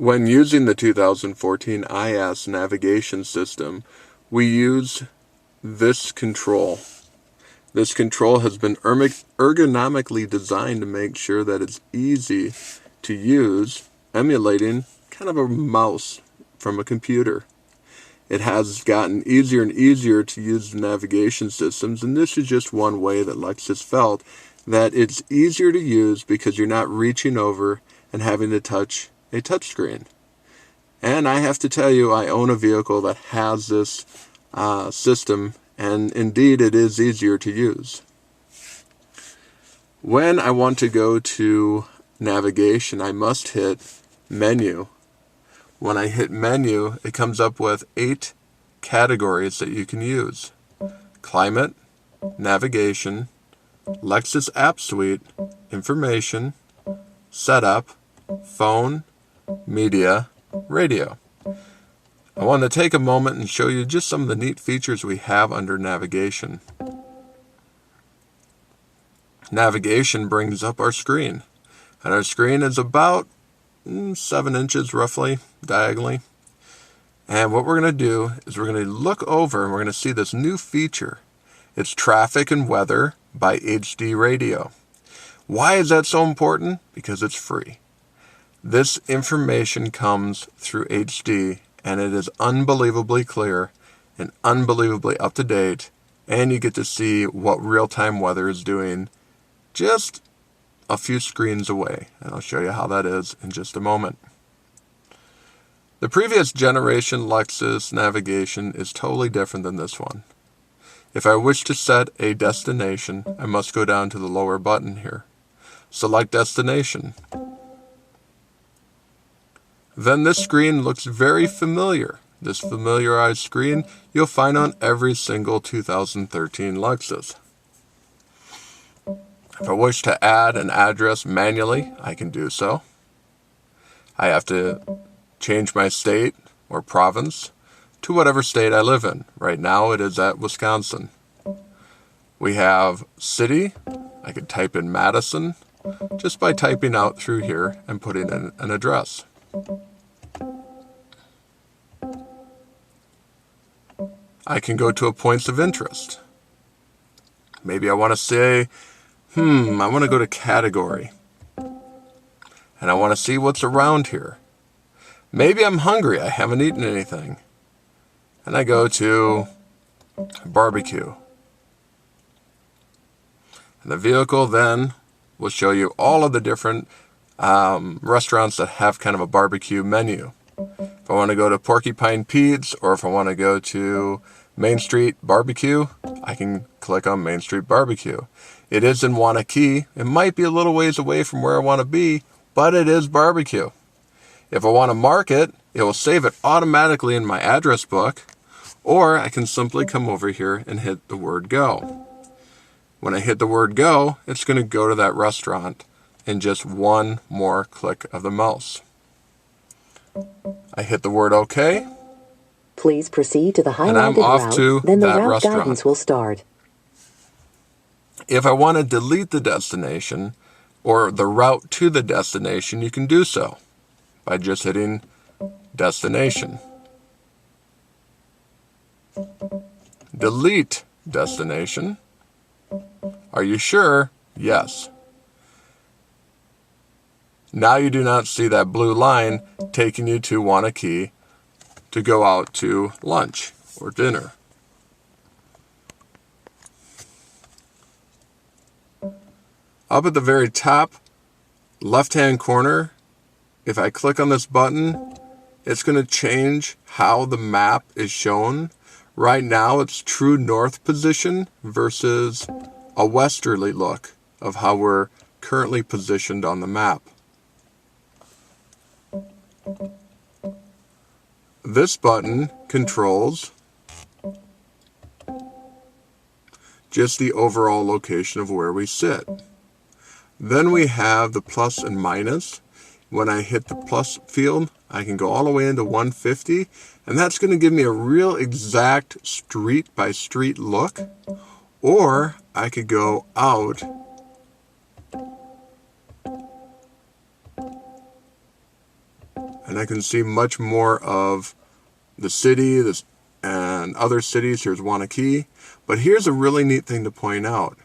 When using the 2014 IS navigation system, we use this control. This control has been ergonomically designed to make sure that it's easy to use, emulating kind of a mouse from a computer. It has gotten easier and easier to use the navigation systems, and this is just one way that Lexus felt that it's easier to use because you're not reaching over and having to touch a touchscreen. And I have to tell you, I own a vehicle that has this system, and indeed it is easier to use. When I want to go to navigation, I must hit menu. When I hit menu, it comes up with 8 categories that you can use: climate, navigation, Lexus App Suite, information, setup, phone, media, radio. I want to take a moment and show you just some of the neat features we have under navigation. Navigation brings up our screen, and our screen is about 7 inches roughly diagonally. And what we're going to do is we're going to look over and we're going to see this new feature. It's traffic and weather by HD radio. Why is that so important? Because it's free. This information comes through HD, and it is unbelievably clear and unbelievably up to date, and you get to see what real-time weather is doing just a few screens away, and I'll show you how that is in just a moment. The previous generation Lexus navigation is totally different than this one. If I wish to set a destination, I must go down to the lower button here. Select destination. Then this screen looks very familiar. This familiarized screen you'll find on every single 2013 Lexus. If I wish to add an address manually, I can do so. I have to change my state or province to whatever state I live in. Right now it is at Wisconsin. We have city. I could type in Madison just by typing out through here and putting in an address. I can go to a points of interest. Maybe I want to say, I want to go to category. And I want to see what's around here. Maybe I'm hungry, I haven't eaten anything. And I go to barbecue. And the vehicle then will show you all of the different restaurants that have kind of a barbecue menu. If I want to go to Porcupine Pete's, or if I want to go to Main Street Barbecue, I can click on Main Street Barbecue. It is in Wanakee. It might be a little ways away from where I want to be, but it is barbecue. If I want to mark it, it will save it automatically in my address book, or I can simply come over here and hit the word go. When I hit the word go, it's going to go to that restaurant in just one more click of the mouse. I hit the word OK. Please proceed to the highlighted and I'm off route, to then the that route restaurant. guidance will start. If I want to delete the destination or the route to the destination, you can do so by just hitting destination. Delete destination. Are you sure? Yes. Now you do not see that blue line taking you to Wanakee to go out to lunch or dinner. Up at the very top left-hand corner, if I click on this button, it's going to change how the map is shown. Right now it's true north position versus a westerly look of how we're currently positioned on the map. This button controls just the overall location of where we sit. Then we have the plus and minus. When I hit the plus field, I can go all the way into 150, and that's going to give me a real exact street by street look. Or I could go out and I can see much more of the city and other cities. Here's Wanakee. But here's a really neat thing to point out.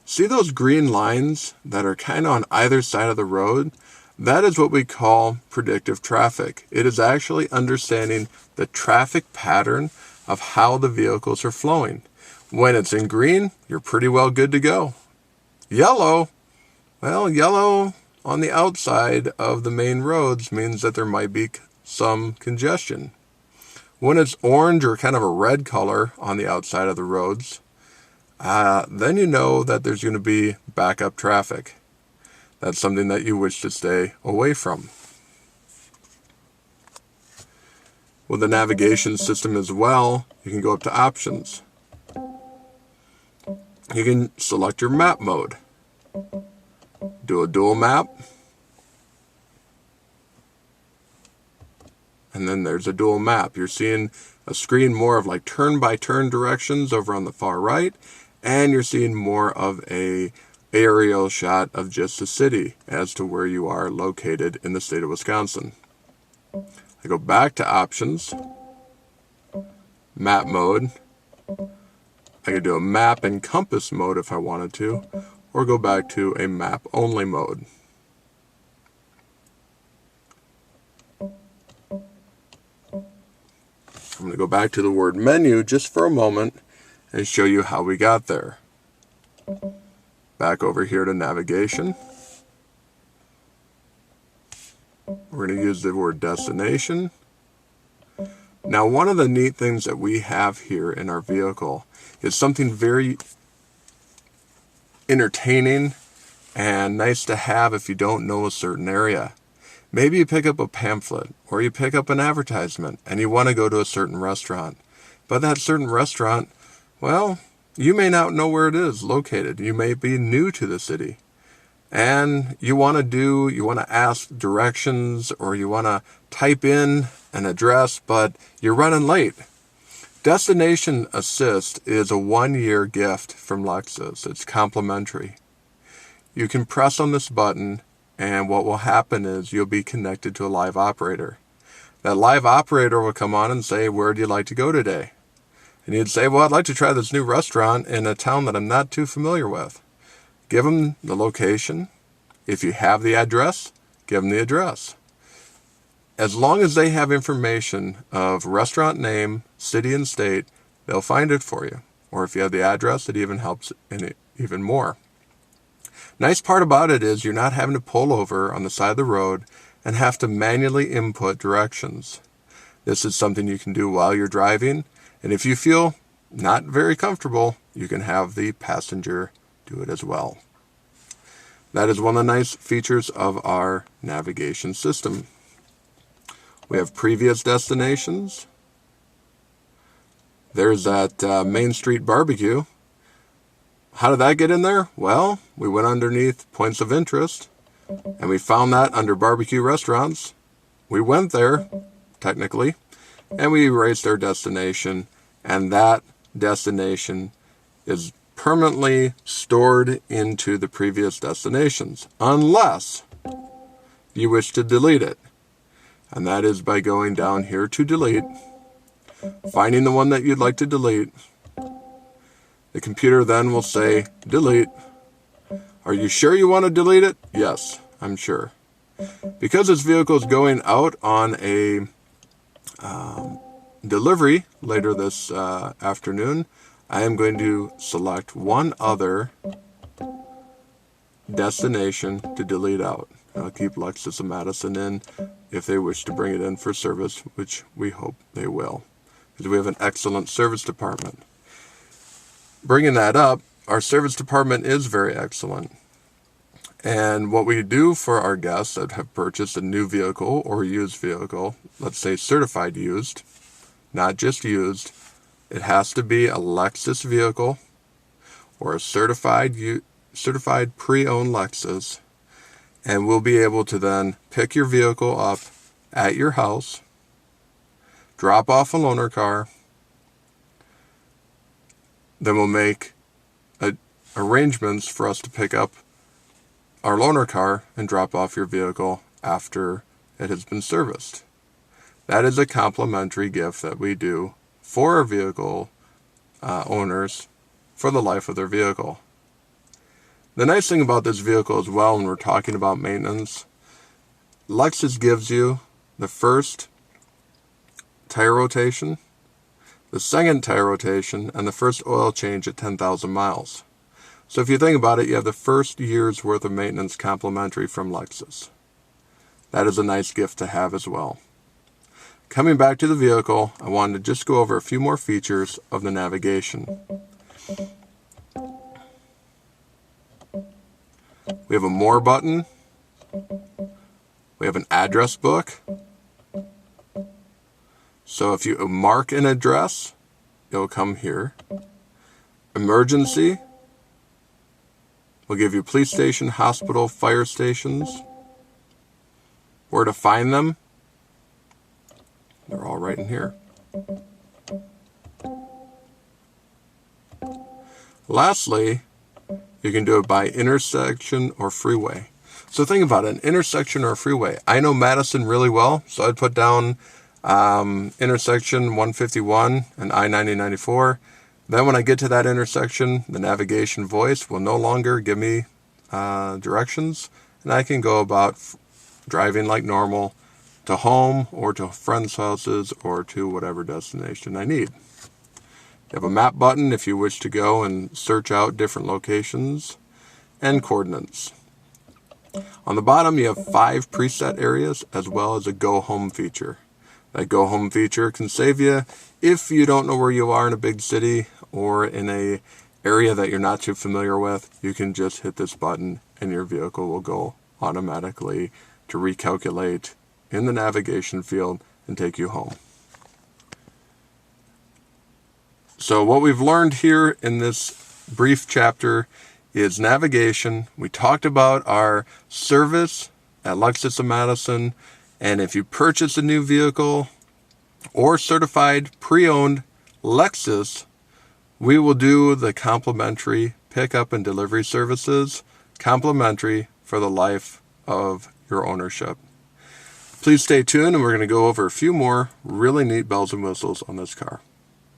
See those green lines that are kind of on either side of the road? That is what we call predictive traffic. It is actually understanding the traffic pattern of how the vehicles are flowing. When it's in green, you're pretty well good to go. Yellow, well, yellow on the outside of the main roads means that there might be some congestion. When it's orange or kind of a red color on the outside of the roads, then you know that there's going to be backup traffic. That's something that you wish to stay away from. With the navigation system as well, you can go up to options. You can select your map mode. Do a dual map. And then there's a dual map. You're seeing a screen more of like turn-by-turn directions over on the far right, and you're seeing more of a aerial shot of just the city as to where you are located in the state of Wisconsin. I go back to options, map mode. I could do a map and compass mode if I wanted to, or go back to a map only mode. I'm going to go back to the word menu just for a moment and show you how we got there. Back over here to navigation. We're going to use the word destination. Now, one of the neat things that we have here in our vehicle is something very entertaining and nice to have if you don't know a certain area. Maybe you pick up a pamphlet or you pick up an advertisement and you want to go to a certain restaurant. But that certain restaurant, well, you may not know where it is located. You may be new to the city. And you want to ask directions, or you want to type in an address, but you're running late. Destination Assist is a 1-year gift from Lexus. It's complimentary. You can press on this button, and what will happen is you'll be connected to a live operator. That live operator will come on and say, where do you like to go today? And you'd say, well, I'd like to try this new restaurant in a town that I'm not too familiar with. Give them the location. If you have the address, give them the address. As long as they have information of restaurant name, city, and state, they'll find it for you. Or if you have the address, it even helps in it even more. Nice part about it is you're not having to pull over on the side of the road and have to manually input directions. This is something you can do while you're driving, and if you feel not very comfortable, you can have the passenger do it as well. That is one of the nice features of our navigation system. We have previous destinations. There's that Main Street barbecue. How did that get in there? Well, we went underneath points of interest, and we found that under barbecue restaurants. We went there, technically, and we erased our destination, and that destination is permanently stored into the previous destinations, unless you wish to delete it. And that is by going down here to delete, finding the one that you'd like to delete. The computer then will say, delete. Are you sure you want to delete it? Yes, I'm sure. Because this vehicle is going out on a delivery later this afternoon, I am going to select one other destination to delete out. I'll keep Lexus of Madison in if they wish to bring it in for service, which we hope they will, because we have an excellent service department. Bringing that up, our service department is very excellent. And what we do for our guests that have purchased a new vehicle or a used vehicle, let's say certified used, not just used, it has to be a Lexus vehicle or a certified pre-owned Lexus, and we'll be able to then pick your vehicle up at your house, drop off a loaner car, then we'll make arrangements for us to pick up our loaner car and drop off your vehicle after it has been serviced. That is a complimentary gift that we do for our vehicle owners for the life of their vehicle. The nice thing about this vehicle as well, when we're talking about maintenance, Lexus gives you the first tire rotation, the second tire rotation, and the first oil change at 10,000 miles. So if you think about it, you have the first year's worth of maintenance complimentary from Lexus. That is a nice gift to have as well. Coming back to the vehicle, I wanted to just go over a few more features of the navigation. We have a More button. We have an address book. So if you mark an address, it'll come here. Emergency will give you police station, hospital, fire stations. Where to find them, they're all right in here. Lastly, you can do it by intersection or freeway. So think about it, an intersection or a freeway. I know Madison really well, so I'd put down intersection 151 and I-90-94. Then when I get to that intersection, the navigation voice will no longer give me directions, and I can go about driving like normal to home or to friends' houses or to whatever destination I need. You have a map button if you wish to go and search out different locations and coordinates. On the bottom you have 5 preset areas as well as a go home feature. That go home feature can save you if you don't know where you are in a big city or in a area that you're not too familiar with. You can just hit this button and your vehicle will go automatically to recalculate in the navigation field and take you home. So what we've learned here in this brief chapter is navigation. We talked about our service at Lexus of Madison, and if you purchase a new vehicle or certified pre-owned Lexus, we will do the complimentary pickup and delivery services, complimentary for the life of your ownership. Please stay tuned, and we're going to go over a few more really neat bells and whistles on this car.